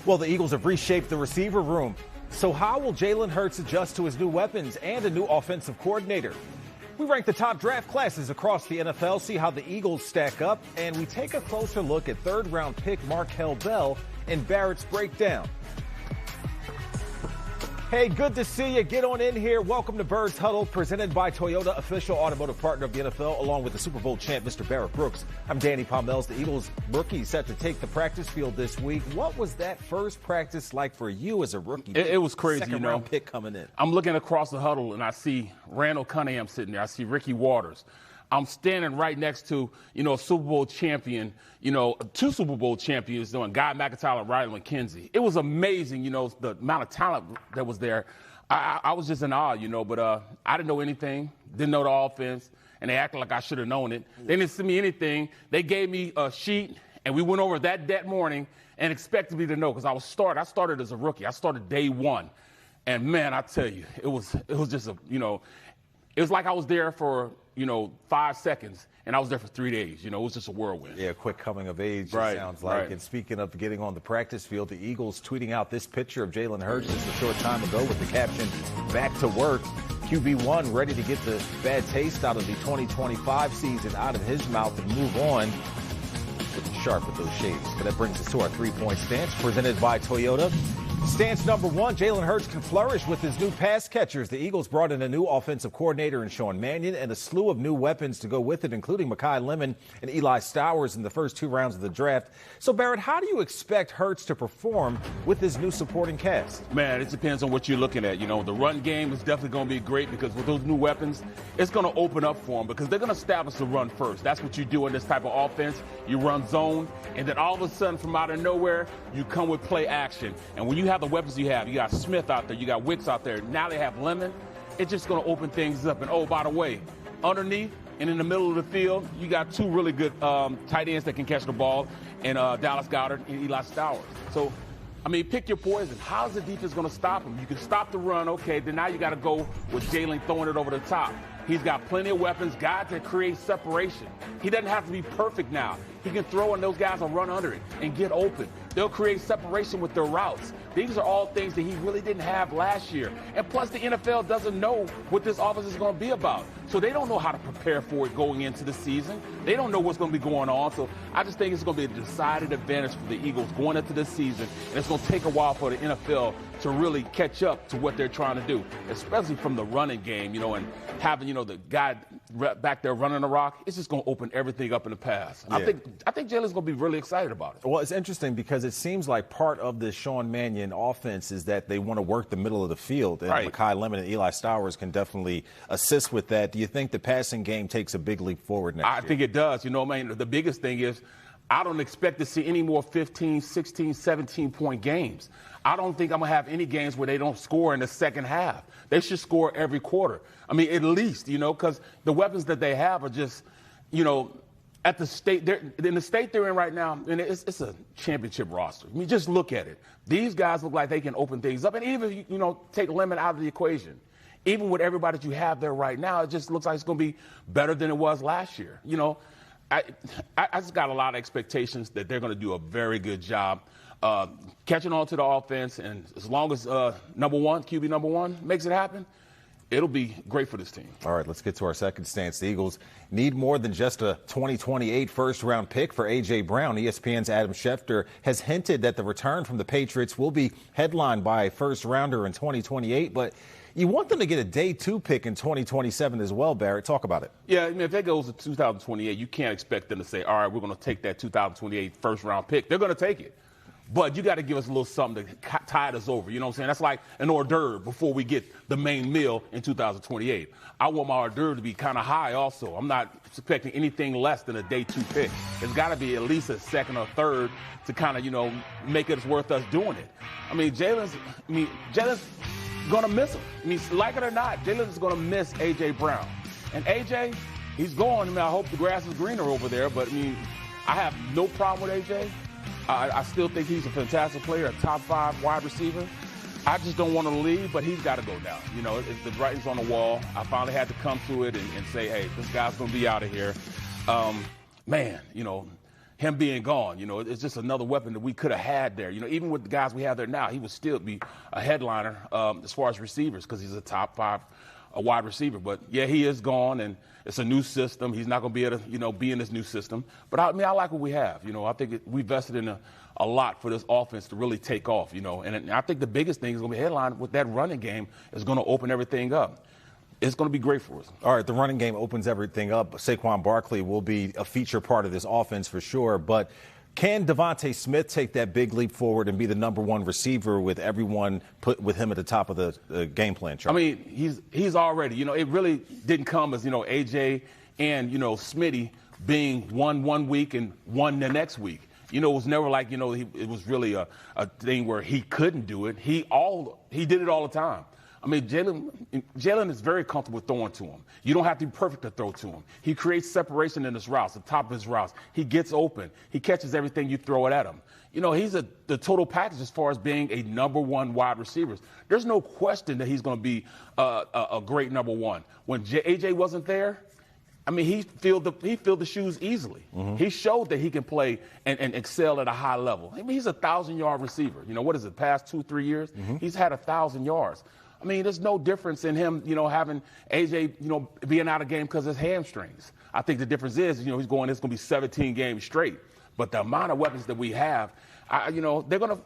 Well, the Eagles have reshaped the receiver room. So how will Jalen Hurts adjust to his new weapons and a new offensive coordinator? We rank the top draft classes across the NFL, see how the Eagles stack up, and we take a closer look at third-round pick Markel Bell in Barrett's breakdown. Hey, good to see you. Get on in here. Welcome to Birds Huddle, presented by Toyota, official automotive partner of the NFL, along with the Super Bowl champ, Mr. Barrett Brooks. I'm Danny Palmels. The Eagles rookie set to take the practice field this week. What was that first practice like for you as a rookie? It was crazy, Second-round pick coming in. I'm looking across the huddle, and I see Randall Cunningham sitting there. I see Ricky Waters. I'm standing right next to, a Super Bowl champion, two Super Bowl champions, Guy McIntyre and Riley McKenzie. It was amazing, the amount of talent that was there. I was just in awe, but I didn't know anything, didn't know the offense, and they acted like I should have known it. They didn't send me anything. They gave me a sheet, and we went over that morning and expected me to know because I started as a rookie. I started day one. And, man, I tell you, it was just it was like I was there for, 5 seconds, and I was there for 3 days. It was just a whirlwind. Yeah, quick coming of age, right, it sounds like. Right. And speaking of getting on the practice field, the Eagles tweeting out this picture of Jalen Hurts just a short time ago with the caption, "Back to work." QB1 ready to get the bad taste out of the 2025 season out of his mouth and move on. Looking sharp with those shades. But that brings us to our three-point stance presented by Toyota. Stance number one, Jalen Hurts can flourish with his new pass catchers. The Eagles brought in a new offensive coordinator in Sean Mannion and a slew of new weapons to go with it, including Mekhi Lemon and Eli Stowers in the first 2 rounds of the draft. So, Barrett, how do you expect Hurts to perform with his new supporting cast? Man, it depends on what you're looking at. The run game is definitely going to be great because with those new weapons, it's going to open up for them because they're going to establish the run first. That's what you do in this type of offense. You run zone, and then all of a sudden, from out of nowhere, you come with play action. And when you have the weapons you got Smith out there, you got Wicks out there, now they have Lemon, it's just going to open things up. And, oh, by the way, underneath and in the middle of the field, you got 2 really good tight ends that can catch the ball, and Dallas Goedert and Eli Stowers. So, pick your poison. How's the defense going to stop them? You can stop the run, okay, then now you got to go with Jalen throwing it over the top. He's got plenty of weapons, guys that create separation. He doesn't have to be perfect now. He can throw and those guys will run under it and get open. They'll create separation with their routes. These are all things that he really didn't have last year. And plus, the NFL doesn't know what this offense is going to be about. So they don't know how to prepare for it going into the season. They don't know what's going to be going on. So I just think it's going to be a decided advantage for the Eagles going into this season. And it's going to take a while for the NFL to really catch up to what they're trying to do, especially from the running game, and having, the guy back there running the rock. It's just going to open everything up in the pass. Yeah. I think Jalen's going to be really excited about it. Well, it's interesting because it seems like part of the Sean Mannion offense is that they want to work the middle of the field. And right. Mekhi Lemon and Eli Stowers can definitely assist with that. Do you think the passing game takes a big leap forward next year? I think it does. The biggest thing is I don't expect to see any more 15, 16, 17-point games. I don't think I'm going to have any games where they don't score in the second half. They should score every quarter. At least, because the weapons that they have are just, at the state, in the state they're in right now, and it's a championship roster. Just look at it. These guys look like they can open things up. And even if you, take Lemon out of the equation, even with everybody that you have there right now, it just looks like it's going to be better than it was last year. I just got a lot of expectations that they're going to do a very good job catching on to the offense. And as long as QB number one makes it happen, it'll be great for this team. All right, let's get to our second stance. The Eagles need more than just a 2028 first-round pick for A.J. Brown. ESPN's Adam Schefter has hinted that the return from the Patriots will be headlined by a first-rounder in 2028, but you want them to get a day 2 pick in 2027 as well, Barrett. Talk about it. Yeah, if that goes to 2028, you can't expect them to say, all right, we're going to take that 2028 first-round pick. They're going to take it. But you got to give us a little something to tide us over. You know what I'm saying? That's like an hors d'oeuvre before we get the main meal in 2028. I want my hors d'oeuvre to be kind of high also. I'm not expecting anything less than a day 2 pick. It's got to be at least a second or third to kind of, make it worth us doing it. Jalen's going to miss him. Like it or not, Jalen's going to miss A.J. Brown. And A.J., he's going. I hope the grass is greener over there. But, I have no problem with A.J. I still think he's a fantastic player, a top 5 wide receiver. I just don't want to leave, but he's got to go down. The writing's on the wall. I finally had to come to it and say, hey, this guy's going to be out of here. him being gone, it's just another weapon that we could have had there. Even with the guys we have there now, he would still be a headliner as far as receivers because he's a top 5 wide receiver. But, yeah, he is gone, and it's a new system. He's not going to be able to, be in this new system. But, I like what we have. I think we invested in a lot for this offense to really take off, And I think the biggest thing is going to be headline with that running game is going to open everything up. It's going to be great for us. All right, the running game opens everything up. Saquon Barkley will be a feature part of this offense for sure. But can Devonta Smith take that big leap forward and be the number 1 receiver with everyone put with him at the top of the game plan chart? I mean, he's already, it really didn't come as, AJ and, Smitty being one week and one the next week. It was never like, it was really a thing where he couldn't do it. He did it all the time. I mean, Jalen is very comfortable throwing to him. You don't have to be perfect to throw to him. He creates separation in his routes, the top of his routes. He gets open. He catches everything you throw it at him. He's the total package as far as being a number 1 wide receiver. There's no question that he's going to be a great number 1. When AJ wasn't there, I mean, he filled the shoes easily. Mm-hmm. He showed that he can play and excel at a high level. I mean, he's a 1,000-yard receiver. What is it, past 2-3 years? Mm-hmm. He's had 1,000 yards. I mean, there's no difference in him, having AJ, being out of game because of his hamstrings. I think the difference is, it's going to be 17 games straight. But the amount of weapons that we have, they're going to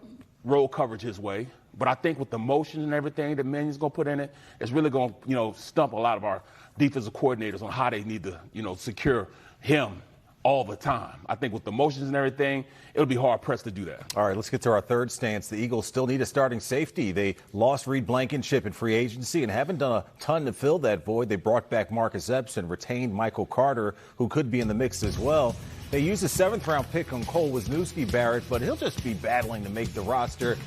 roll coverage his way. But I think with the motion and everything that Mannion's going to put in it, it's really going to, stump a lot of our defensive coordinators on how they need to, secure him all the time. I think with the motions and everything, it'll be hard-pressed to do that. All right, let's get to our third stance. The Eagles still need a starting safety. They lost Reed Blankenship in free agency and haven't done a ton to fill that void. They brought back Marcus Epps and retained Michael Carter, who could be in the mix as well. They used a 7th-round pick on Cole Wisniewski, Barrett, but he'll just be battling to make the roster.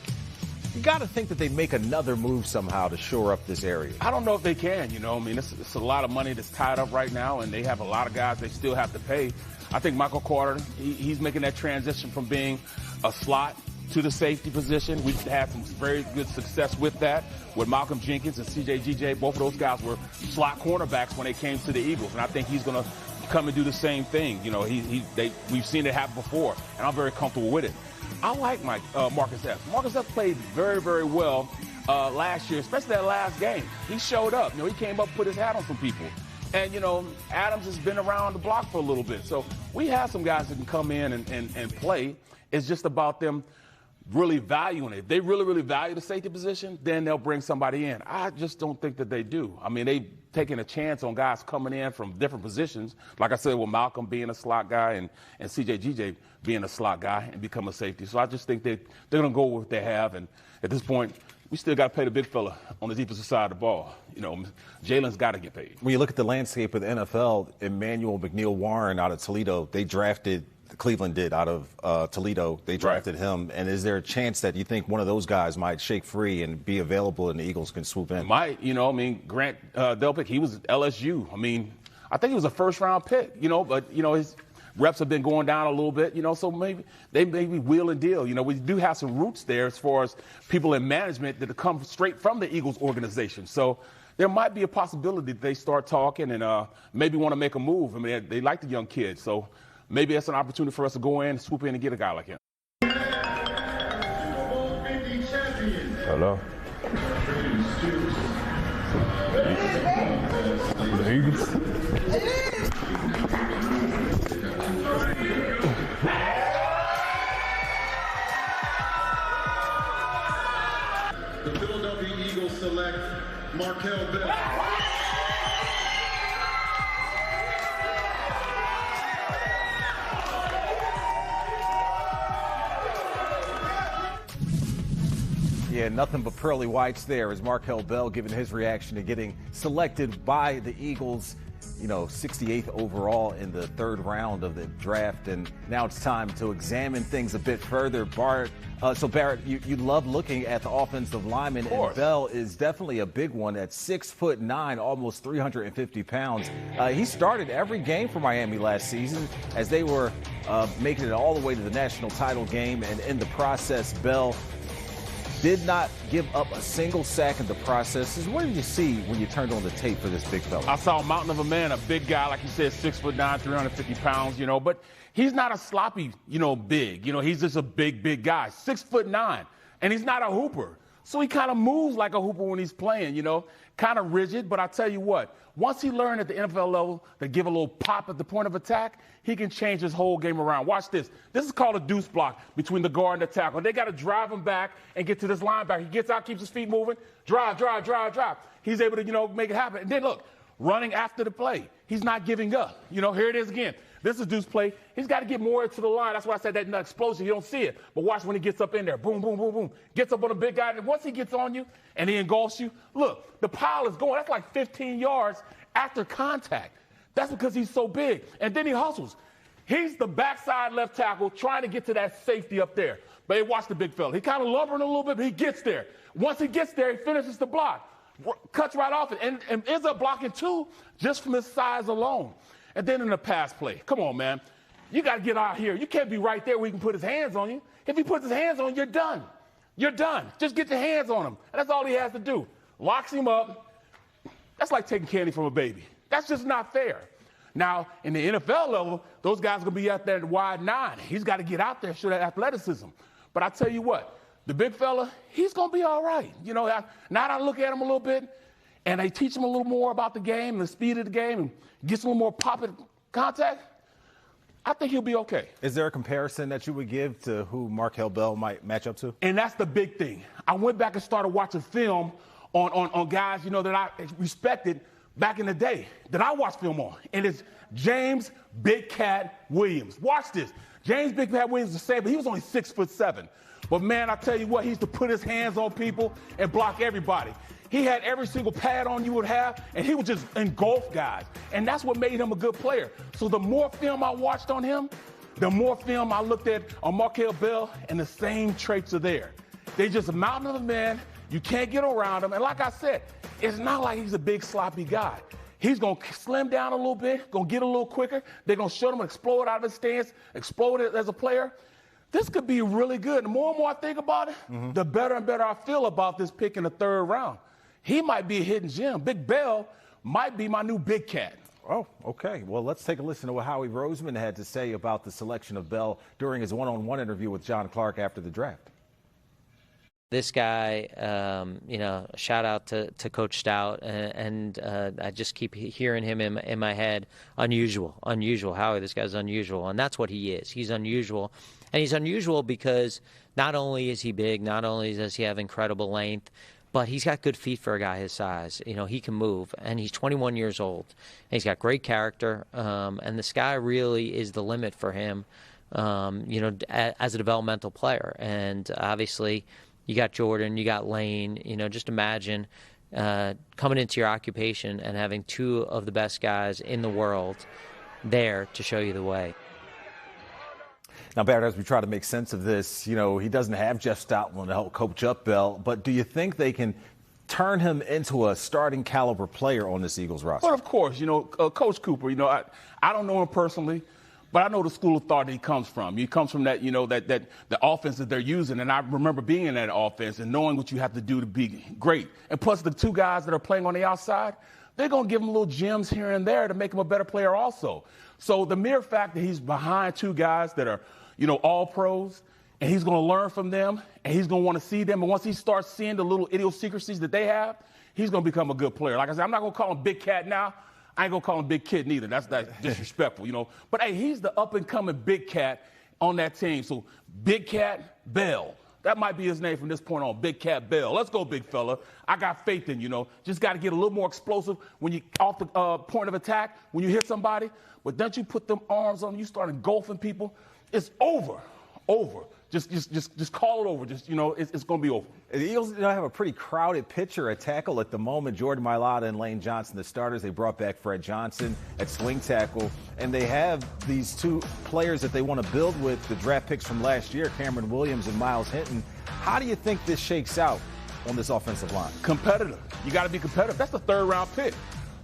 You got to think that they make another move somehow to shore up this area. I don't know if they can, it's a lot of money that's tied up right now, and they have a lot of guys they still have to pay. I think Michael Carter, he's making that transition from being a slot to the safety position. We've had some very good success with that with Malcolm Jenkins and CJ. Both of those guys were slot cornerbacks when they came to the Eagles, and I think he's going to come and do the same thing. We've seen it happen before, and I'm very comfortable with it. I like Marcus Epps. Marcus Epps played very, very well last year, especially that last game. He showed up. He came up, put his hat on some people. And, Adams has been around the block for a little bit. So we have some guys that can come in and play. It's just about them really valuing it. If they really, really value the safety position, then they'll bring somebody in. I just don't think that they do. I mean, they've taken a chance on guys coming in from different positions. Like I said, with Malcolm being a slot guy and CJ being a slot guy and become a safety. So I just think they're going to go with what they have. And at this point, we still got to pay the big fella on the defensive side of the ball. Jalen's got to get paid. When you look at the landscape of the NFL, Emmanuel McNeil-Warren out of Toledo, Cleveland did out of Toledo. They drafted him. And is there a chance that you think one of those guys might shake free and be available and the Eagles can swoop in? Might, Grant Delpit, he was at LSU. I think he was a first-round pick, but, his reps have been going down a little bit, so maybe they maybe wheel and deal. We do have some roots there as far as people in management that come straight from the Eagles organization. So there might be a possibility that they start talking and maybe want to make a move. They like the young kids, so maybe that's an opportunity for us to go in, swoop in, and get a guy like him. Hello. The Eagles. The Philadelphia Eagles select Markel Bell. Yeah, nothing but pearly whites there as Markel Bell giving his reaction to getting selected by the Eagles, 68th overall in the 3rd round of the draft. And now it's time to examine things a bit further. Barrett, you love looking at the offensive lineman, and Bell is definitely a big one at 6'9", almost 350 pounds. He started every game for Miami last season as they were making it all the way to the national title game, and in the process, Bell did not give up a single sack in the process. What did you see when you turned on the tape for this big fella? I saw a mountain of a man, a big guy, like you said, 6'9", 350 pounds, but he's not a sloppy, big. He's just a big guy, 6'9", and he's not a hooper. So he kind of moves like a hooper when he's playing, kind of rigid. But I tell you what, once he learned at the NFL level to give a little pop at the point of attack, he can change his whole game around. Watch this. This is called a deuce block between the guard and the tackle. They got to drive him back and get to this linebacker. He gets out, keeps his feet moving, drive. He's able to, make it happen. And then look, running after the play. He's not giving up. Here it is again. This is a deuce play. He's got to get more to the line. That's why I said that explosion. You don't see it. But watch when he gets up in there. Boom, boom, boom, boom. Gets up on a big guy. And once he gets on you and he engulfs you, look, the pile is going. That's like 15 yards after contact. That's because he's so big. And then he hustles. He's the backside left tackle trying to get to that safety up there. But hey, watch the big fella. He kind of lumbering a little bit, but he gets there. Once he gets there, he finishes the block. Cuts right off it. And ends up blocking two just from his size alone. And then in the pass play, come on, man. You got to get out here. You can't be right there where he can put his hands on you. If he puts his hands on you, you're done. You're done. Just get your hands on him. And that's all he has to do. Locks him up. That's like taking candy from a baby. That's just not fair. Now, in the NFL level, those guys are going to be out there at wide 9. He's got to get out there, show that athleticism. But I tell you what, the big fella, he's going to be all right. Now that I look at him a little bit, and they teach him a little more about the game and the speed of the game and gets a little more pop at contact, I think he'll be okay. Is there a comparison that you would give to who Markel Bell might match up to? And that's the big thing. I went back and started watching film on guys, that I respected back in the day that I watched film on. And it's James Big Cat Williams. Watch this. James Big Cat Williams is the same, but he was only 6'7". But, man, I tell you what, he used to put his hands on people and block everybody. He had every single pad on you would have, and he would just engulf guys. And that's what made him a good player. So the more film I watched on him, the more film I looked at on Markel Bell, and the same traits are there. They just a mountain of a man. You can't get around him. And like I said, it's not like he's a big, sloppy guy. He's going to slim down a little bit, going to get a little quicker. They're going to show him explode out of his stance, explode as a player. This could be really good. The more and more I think about it, the better and better I feel about this pick in the 3rd round. He might be a hidden gem. Big Bell might be my new big cat. Oh, okay. Well, let's take a listen to what Howie Roseman had to say about the selection of Bell during his one-on-one interview with John Clark after the draft. This guy, shout out to Coach Stout, and I just keep hearing him in my head. Unusual. Howie, this guy's unusual, and that's what he is. He's unusual, and he's unusual because not only is he big, not only does he have incredible length, but he's got good feet for a guy his size. He can move, and he's 21 years old. And he's got great character, and the sky really is the limit for him, as a developmental player. And obviously, you got Jordan, you got Lane. Just imagine coming into your occupation and having two of the best guys in the world there to show you the way. Now, Barrett, as we try to make sense of this, he doesn't have Jeff Stoutland to help coach up Bell, but do you think they can turn him into a starting caliber player on this Eagles roster? Well, of course. Coach Cooper, I don't know him personally, but I know the school of thought that he comes from. He comes from that, that the offense that they're using, and I remember being in that offense and knowing what you have to do to be great. And plus the two guys that are playing on the outside, they're going to give him little gems here and there to make him a better player also. So the mere fact that he's behind two guys that are, all pros, and he's going to learn from them, and he's going to want to see them. And once he starts seeing the little idiosyncrasies that they have, he's going to become a good player. Like I said, I'm not going to call him Big Cat now. I ain't going to call him Big Kid neither. That's disrespectful, But, hey, he's the up-and-coming Big Cat on that team. So Big Cat Bell. That might be his name from this point on, Big Cat Bell. Let's go, big fella. I got faith in you, Just got to get a little more explosive when you off the point of attack, when you hit somebody. But don't you put them arms on, you start engulfing people, it's over. Just call it over. It's going to be over. The Eagles have a pretty crowded pitcher at tackle at the moment. Jordan Mailata and Lane Johnson, the starters. They brought back Fred Johnson at swing tackle. And they have these two players that they want to build with, the draft picks from last year, Cameron Williams and Miles Hinton. How do you think this shakes out on this offensive line? Competitive. You got to be competitive. That's the 3rd round pick.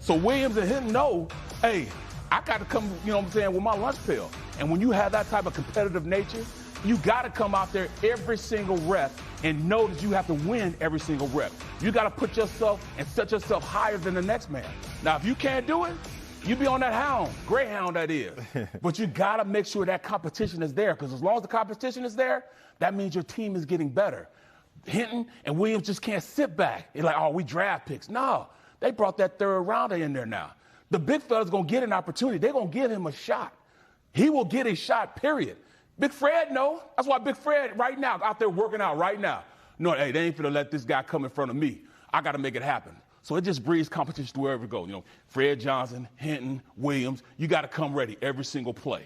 So Williams and Hinton know, hey, I got to come, with my lunch pail. And when you have that type of competitive nature, You got to come out there every single rep and know that you have to win every single rep. You got to put yourself and set yourself higher than the next man. Now, if you can't do it, you be on that hound, greyhound that is. But you got to make sure that competition is there, because as long as the competition is there, that means your team is getting better. Hinton and Williams just can't sit back. They're like, oh, we draft picks. No, they brought that third rounder in there now. The big fella's going to get an opportunity. They're going to give him a shot. He will get a shot, period. Big Fred, no. That's why Big Fred right now out there working out right now. No, hey, they ain't finna let this guy come in front of me. I got to make it happen. So it just breeds competition wherever it goes. You know, Fred Johnson, Hinton, Williams, you got to come ready every single play.